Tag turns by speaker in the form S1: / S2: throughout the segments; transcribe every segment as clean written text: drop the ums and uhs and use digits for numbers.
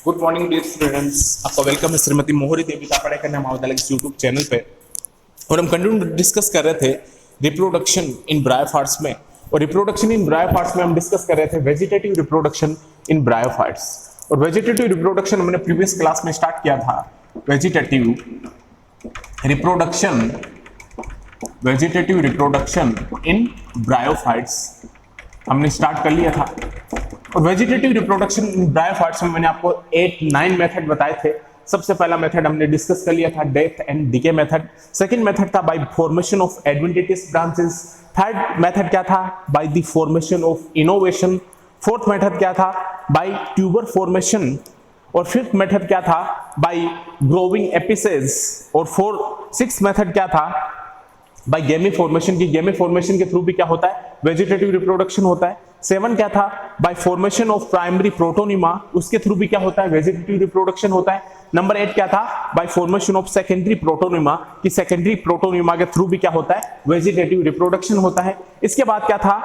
S1: Good morning dear students, आपका welcome है श्रीमती मोहरी देवी तापड़े करने महाविद्यालय के यूट्यूब चैनल पे। और हम कंटिन्यू डिस्कस कर रहे थे रिप्रोडक्शन इन ब्रायोफाइट्स में। और रिप्रोडक्शन इन ब्रायोफाइट्स में हम डिस्कस कर रहे थे वेजिटेटिव रिप्रोडक्शन इन ब्रायोफाइट्स। और वेजिटेटिव रिप्रोडक्शन हमने प्रीवियस क्लास में स्टार्ट किया था। वेजिटेटिव रिप्रोडक्शन इन ब्रायोफाइट्स हमने स्टार्ट कर लिया था। और वेजिटेटिव रिप्रोडक्शन इन ब्रायोफाइट्स में मैंने आपको 8-9 मेथड बताए थे। सबसे पहला मेथड हमने डिस्कस कर लिया था death and decay method. Second method था by formation of adventitious branches. Third method क्या था? By the formation of innovation. Fourth method क्या था? By tuber formation. और फिफ्थ मेथड क्या था? By growing apices. और सिक्स्थ मेथड क्या था? बाय गेमी फॉर्मेशन की गेमी फॉर्मेशन के थ्रू भी क्या होता है? वेजिटेटिव रिप्रोडक्शन होता है। 7 क्या था? By formation of primary protonema, उसके थ्रू भी क्या होता है? वेजिटेटिव रिप्रोडक्शन होता है। नंबर 8 क्या था? By formation of secondary protonema, कि सेकेंडरी प्रोटोनिमा के थ्रू भी क्या होता है? वेजिटेटिव रिप्रोडक्शन होता है। इसके बाद क्या था?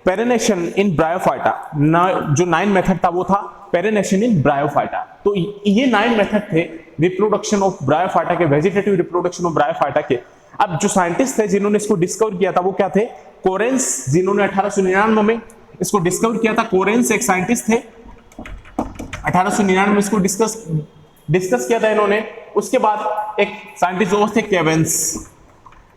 S1: पेरेनेशन इन ब्रायोफाइटा। जो 9 मेथड था वो था पेरेनेशन इन ब्रायोफाइटा। तो ये 9 मेथड थे रिप्रोडक्शन ऑफ ब्रायोफाइटा के, वेजिटेटिव रिप्रोडक्शन ऑफ ब्रायोफाइटा के। अब जो साइंटिस्ट थे जिन्होंने इसको डिस्कवर किया था वो क्या थे? कोरेंस, जिन्होंने 1899 में इसको डिस्कवर किया था। कोरेंस एक साइंटिस्ट थे, 1899 में इसको डिस्कस किया था इन्होंने। उसके बाद एक साइंटिस्ट जो थे केवेंस,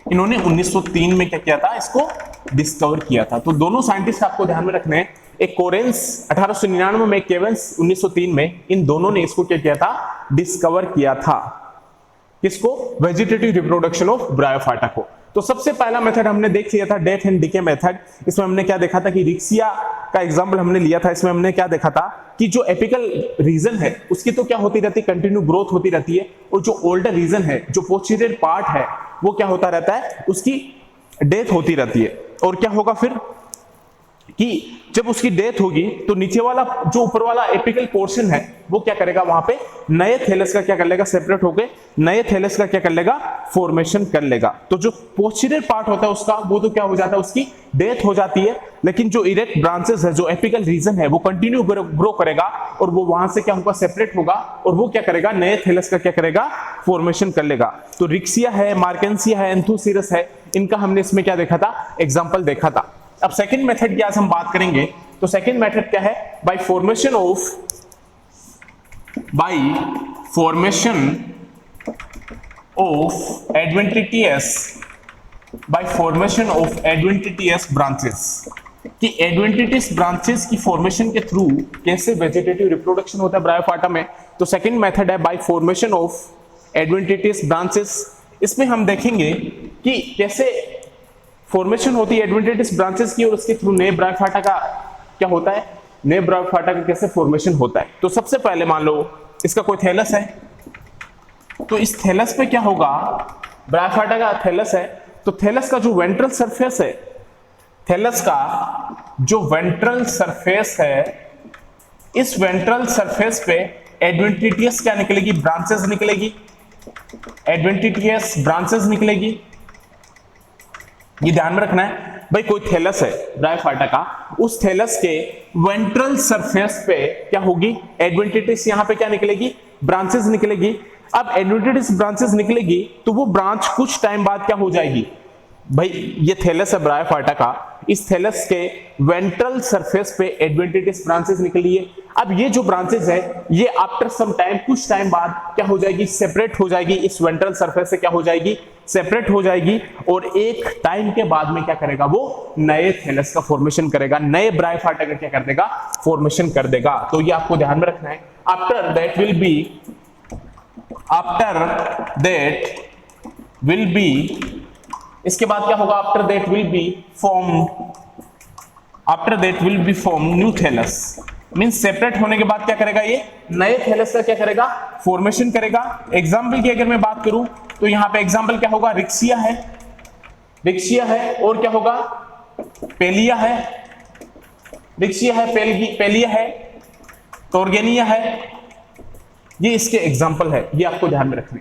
S1: इन्होंने 1903 में क्या किया था? इसको डिस्कवर किया था। तो दोनों साइंटिस्ट आपको ध्यान में रखने हैं, एक कोरेंस 1899 में, केवेंस 1903 में। इन दोनों ने इसको क्या किया था? डिस्कवर किया था। किसको? वेजिटेटिव रिप्रोडक्शन ऑफ ब्रायोफाइटा को। तो सबसे पहला मेथड हमने देख लिया था डेथ एंड डिके मेथड। इसमें हमने क्या देखा था कि रिक्सिया का एग्जांपल हमने लिया था। इसमें हमने क्या देखा था कि जो एपिकल रीजन है उसकी तो क्या होती रहती है? कंटिन्यू ग्रोथ होती रहती है। और जो ओल्डर रीजन है, जो पोस्टीरियर पार्ट है, वो क्या होता रहता है? उसकी डेथ होती रहती है। और क्या होगा फिर कि जब उसकी डेथ होगी तो नीचे वाला जो ऊपर वाला एपिकल पोर्शन है वो क्या करेगा? वहां पे नए थैलस का क्या कर लेगा? सेपरेट होके नए थैलस का क्या कर लेगा? फॉर्मेशन कर लेगा। तो जो पोस्टीरियर पार्ट होता है उसका, वो तो क्या हो जाता है? उसकी डेथ हो जाती है। लेकिन जो इरेक्ट ब्रांचेस है, जो एपिकल रीजन है, वो कंटिन्यू ग्रो करेगा और वो वहां से क्या होगा? सेपरेट होगा और वो क्या करेगा? नए थैलस का क्या करेगा? फॉर्मेशन कर लेगा। तो रिक्सिया है, मार्केंसिया है, एंथोसिरस है, इनका हमने इसमें क्या देखा था? एग्जाम्पल देखा था। अब सेकंड मेथड की आज हम बात करेंगे। तो सेकंड मेथड क्या है? Bye formation of adventitious branches, कि एडवेंटिशियस ब्रांचेस की फॉर्मेशन के थ्रू कैसे वेजिटेटिव रिप्रोडक्शन होता है ब्रायोफाइटा में। तो सेकंड मेथड है bye formation of adventitious branches. इसमें हम देखेंगे कि कैसे फॉर्मेशन होती है एडवेंटिशियस ब्रांचेस की और उसके थ्रू नए ब्रायोफाइटा का क्या होता है? नए ब्रायोफाइटा का कैसे फॉर्मेशन होता है। तो सबसे पहले मान लो इसका कोई थैलस है, तो इस थैलस पे क्या होगा? ब्रायोफाइटा का थैलस है, तो थैलस का जो वेंट्रल सरफेस है, थैलस का जो वेंट्रल सरफेस है, इस वेंट्रल सरफेस पे एडवेंटिशियस क्या निकलेगी? ब्रांचेस निकलेगी। एडवेंटिशियस ब्रांचेस निकलेगी। ये ध्यान में रखना है भाई। कोई थैलस है ब्रायोफाइटा का, उस थैलस के वेंट्रल सरफेस पे क्या होगी? एडवेंटिशियस यहां पे क्या निकलेगी? ब्रांचेस निकलेगी। अब एडवेंटिशियस ब्रांचेस निकलेगी तो वो ब्रांच कुछ टाइम बाद क्या हो जाएगी? भाई ये थैलस है ब्रायोफाइटा का, इस थैलस के वेंट्रल सरफेस पे एडवेंटिशियस ब्रांचेस निकली है। अब ये जो ब्रांचेस है ये आफ्टर सम टाइम, कुछ टाइम बाद क्या हो जाएगी? सेपरेट हो जाएगी। इस वेंट्रल सरफेस से क्या हो जाएगी? सेपरेट हो जाएगी। और एक टाइम के बाद में क्या करेगा? वो नए थैलस का फॉर्मेशन करेगा, नए ब्रायोफाइटा का क्या कर देगा? फॉर्मेशन कर देगा। तो ये आपको ध्यान में रखना है। आफ्टर दैट विल बी इसके बाद क्या होगा? After that will be form new thallus. Means separate होने के बाद क्या करेगा? ये नए थैलस का क्या करेगा? फॉर्मेशन करेगा। एग्जांपल की अगर मैं बात करूं तो यहां पे एग्जांपल क्या होगा? रिक्सिया है और क्या होगा? पेलिया है, टोर्गेनिया है। ये इसके एग्जांपल है, ये आपको ध्यान में रखने।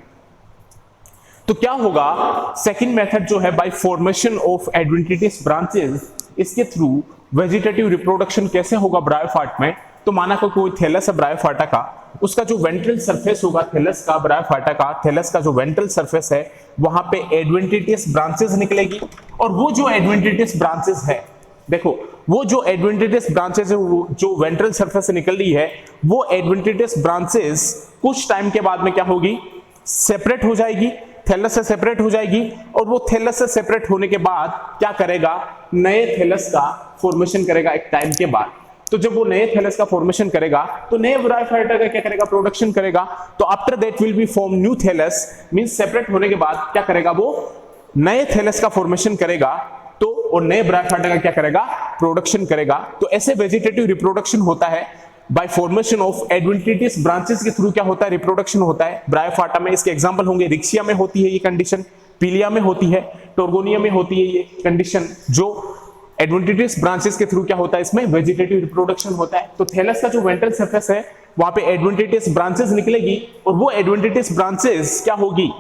S1: तो क्या होगा? सेकंड मेथड जो है bye formation of adventitious branches, इसके थ्रू वेजिटेटिव रिप्रोडक्शन कैसे होगा ब्रायोफाइट में? तो माना कोई थैलस है ब्रायोफाइटा का, उसका जो वेंट्रल सरफेस होगा थैलस का, ब्रायोफाइटा का थैलस का जो वेंट्रल सरफेस है वहां पे एडवेंटिटियस ब्रांचेस निकलेगी, और वो जो एडवेंटिटियस ब्रांचेस है, देखो वो जो एडवेंटिटियस ब्रांचेस है जो वेंट्रल सरफेस से निकल रही है, वो एडवेंटिटियस ब्रांचेस कुछ टाइम के बाद में क्या होगी, सेपरेट हो जाएगी, थैलस से सेपरेट हो जाएगी, और वो थैलस से सेपरेट होने के बाद क्या करेगा, नए थैलस का फॉर्मेशन करेगा एक टाइम के बाद। तो जब वो नए थैलस का फॉर्मेशन करेगा तो नए ब्रायोफाइटा का क्या करेगा, प्रोडक्शन करेगा। तो after that will be form new thallus, means separate होने के बाद क्या करेगा, वो नए थैलस का फॉर्मेशन करेगा, तो और नए ब्रायोफाइटा का क्या करेगा, प्रोडक्शन करेगा। तो ऐसे वेजिटेटिव रिप्रोडक्शन होता है bye formation of adventitious branches के थ्रू क्या होता है, रिप्रोडक्शन होता है ब्रायोफाइटा में। इसके एग्जांपल होंगे, रिक्शिया में होती है ये कंडीशन, पीलिया में होती है, टोर्गोनिया में होती है ये कंडीशन, जो एडवेंटिटियस ब्रांचेस के थ्रू क्या होता है, इसमें वेजिटेटिव रिप्रोडक्शन होता है। तो थैलस का जो वेंट्रल सरफेस है वहां पे एडवेंटिटियस ब्रांचेस निकलेगी, और वो एडवेंटिटियस ब्रांचेस क्या होगी,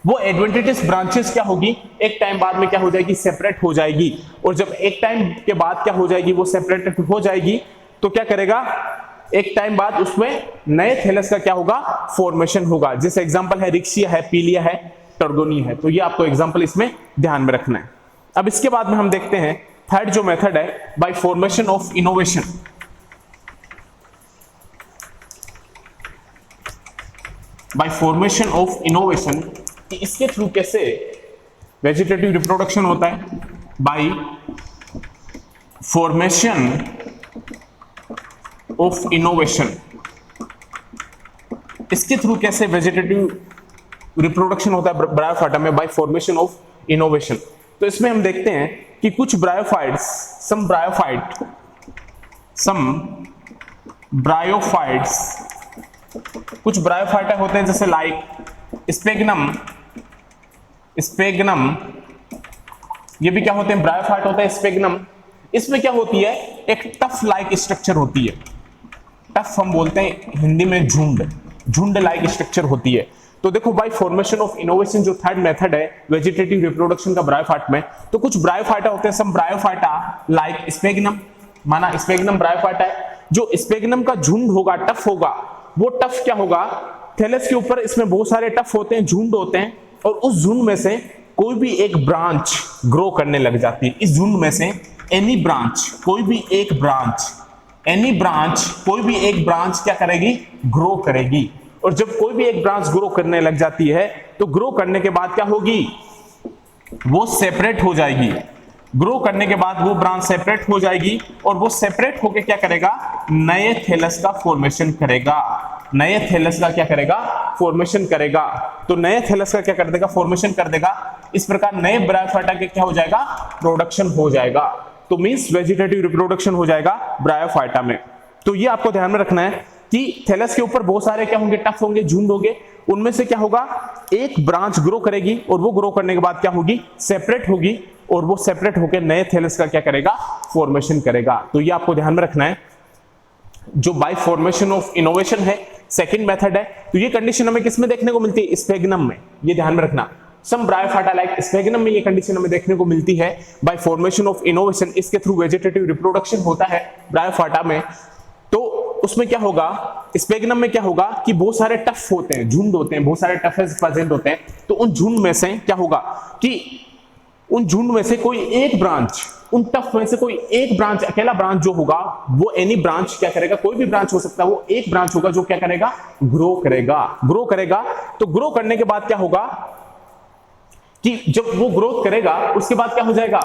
S1: वो एडवेंटिटियस ब्रांचेस क्या होगी, एक टाइम बाद में क्या हो जाएगी, सेपरेट हो जाएगी। और जब एक टाइम के बाद क्या हो जाएगी, वो सेपरेट हो जाएगी, तो क्या करेगा, एक टाइम बाद उसमें नए थैलस का क्या होगा, फॉर्मेशन होगा। जैसे एग्जांपल है रिक्शिया है, पीलिया है, टर्गोनिया है। तो ये आपको एग्जांपल इसमें ध्यान में रखना है। अब इसके बाद में हम देखते हैं थर्ड जो मेथड है, bye formation of innovation. Bye formation of innovation, कि इसके थ्रू कैसे वेजिटेटिव रिप्रोडक्शन होता है, बाय फॉर्मेशन ऑफ इनोवेशन। इसके थ्रू कैसे वेजिटेटिव रिप्रोडक्शन होता है ब्रायोफाइटा में, बाय फॉर्मेशन ऑफ इनोवेशन। तो इसमें हम देखते हैं कि कुछ ब्रायोफाइट्स, सम ब्रायोफाइट्स कुछ ब्रायोफाइटा होते हैं, जैसे लाइक स्पेगनम, ये भी क्या होते हैं, ब्रायोफाइट होता है स्पेगनम। इसमें क्या होती है, एक टफ लाइक स्ट्रक्चर होती है, टफ हम बोलते हैं हिंदी में झुंड लाइक स्ट्रक्चर होती है। तो देखो बाय फॉर्मेशन ऑफ इनोवेशन जो थर्ड मेथड है वेजिटेटिव रिप्रोडक्शन का ब्रायोफाइट में, तो कुछ ब्रायोफाइटा होते हैं, सम ब्रायोफाइटा लाइक स्पेगनम, माना स्पेगनम ब्रायोफाइटा है, जो स्पेगनम का झुंड होगा, टफ होगा, वो टफ क्या होगा, थैलस के ऊपर इसमें बहुत सारे टफ होते हैं, झुंड होते हैं, और उस झुंड में से कोई भी एक ब्रांच ग्रो करने लग जाती है। इस झुंड में से एनी ब्रांच, कोई भी एक ब्रांच क्या करेगी, ग्रो करेगी। और जब कोई भी एक ब्रांच ग्रो करने लग जाती है, तो ग्रो करने के बाद क्या होगी, वो सेपरेट हो जाएगी। ग्रो करने के बाद वो ब्रांच सेपरेट हो जाएगी, और वो सेपरेट होकर क्या करेगा, नए थैलस का फॉर्मेशन करेगा। नए थैलस का क्या करेगा, फॉर्मेशन करेगा। तो नए थैलस का क्या कर देगा, फॉर्मेशन कर देगा। इस प्रकार नए ब्रायोफाइटा के क्या हो जाएगा, प्रोडक्शन हो जाएगा। तो मींस वेजिटेटिव रिप्रोडक्शन हो जाएगा ब्रायोफाइटा में। तो ये आपको ध्यान में रखना है कि थैलस के ऊपर बहुत सारे क्या होंगे, टफ होंगे, झुंड होंगे, उनमें से क्या होगा, एक ब्रांच ग्रो करेगी, और वो ग्रो करने के बाद क्या होगी, सेपरेट होगी, और वो सेपरेट होकर नए थैलस का क्या करेगा, फॉर्मेशन करेगा। तो ये आपको ध्यान में रखना है। जो बाय फॉर्मेशन ऑफ इनोवेशन है, सेकंड मेथड है। तो ये कंडीशन हमें किसमें देखने को मिलती है, स्पेगनम में। ये ध्यान में रखना, सम ब्रायोफाइटा लाइक स्पेगनम में ये कंडीशन हमें देखने को मिलती है बाय फॉर्मेशन ऑफ इनोवेशन। इसके थ्रू वेजिटेटिव रिप्रोडक्शन होता है ब्रायोफाइटा में। तो उसमें क्या होगा, स्पेगनम में क्या होगा कि बहुत सारे टफ होते हैं, झुंड होते हैं, बहुत सारे टफेस प्रेजेंट होते हैं। तो उन झुंड में से क्या होगा कि उन झुंड में से कोई एक ब्रांच, उन टफ में से कोई एक ब्रांच, अकेला ब्रांच जो होगा, वो एनी ब्रांच क्या करेगा, कोई भी ब्रांच हो सकता है, वो एक ब्रांच होगा जो क्या करेगा, ग्रो करेगा। तो ग्रो करने के बाद क्या होगा कि जब वो ग्रोथ करेगा, उसके बाद क्या हो जाएगा,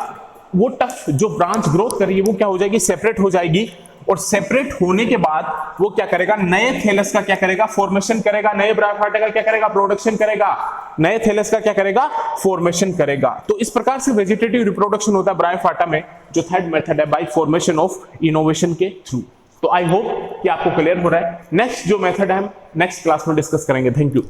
S1: वो टफ जो ब्रांच ग्रोथ कर रही है वो क्या हो जाएगी, सेपरेट हो जाएगी। और सेपरेट होने के बाद वो क्या करेगा, नए थैलस का क्या करेगा, फॉर्मेशन करेगा। नए ब्रायोफाइटा का क्या करेगा, प्रोडक्शन करेगा। नए थैलस का क्या करेगा, फॉर्मेशन करेगा। तो इस प्रकार से वेजिटेटिव रिप्रोडक्शन होता है ब्रायोफाइटा में, जो थर्ड मेथड है बाय फॉर्मेशन ऑफ इनोवेशन के थ्रू। तो आई होप कि आपको क्लियर हो रहा है। नेक्स्ट जो मेथड है हम नेक्स्ट क्लास में डिस्कस करेंगे। Thank you.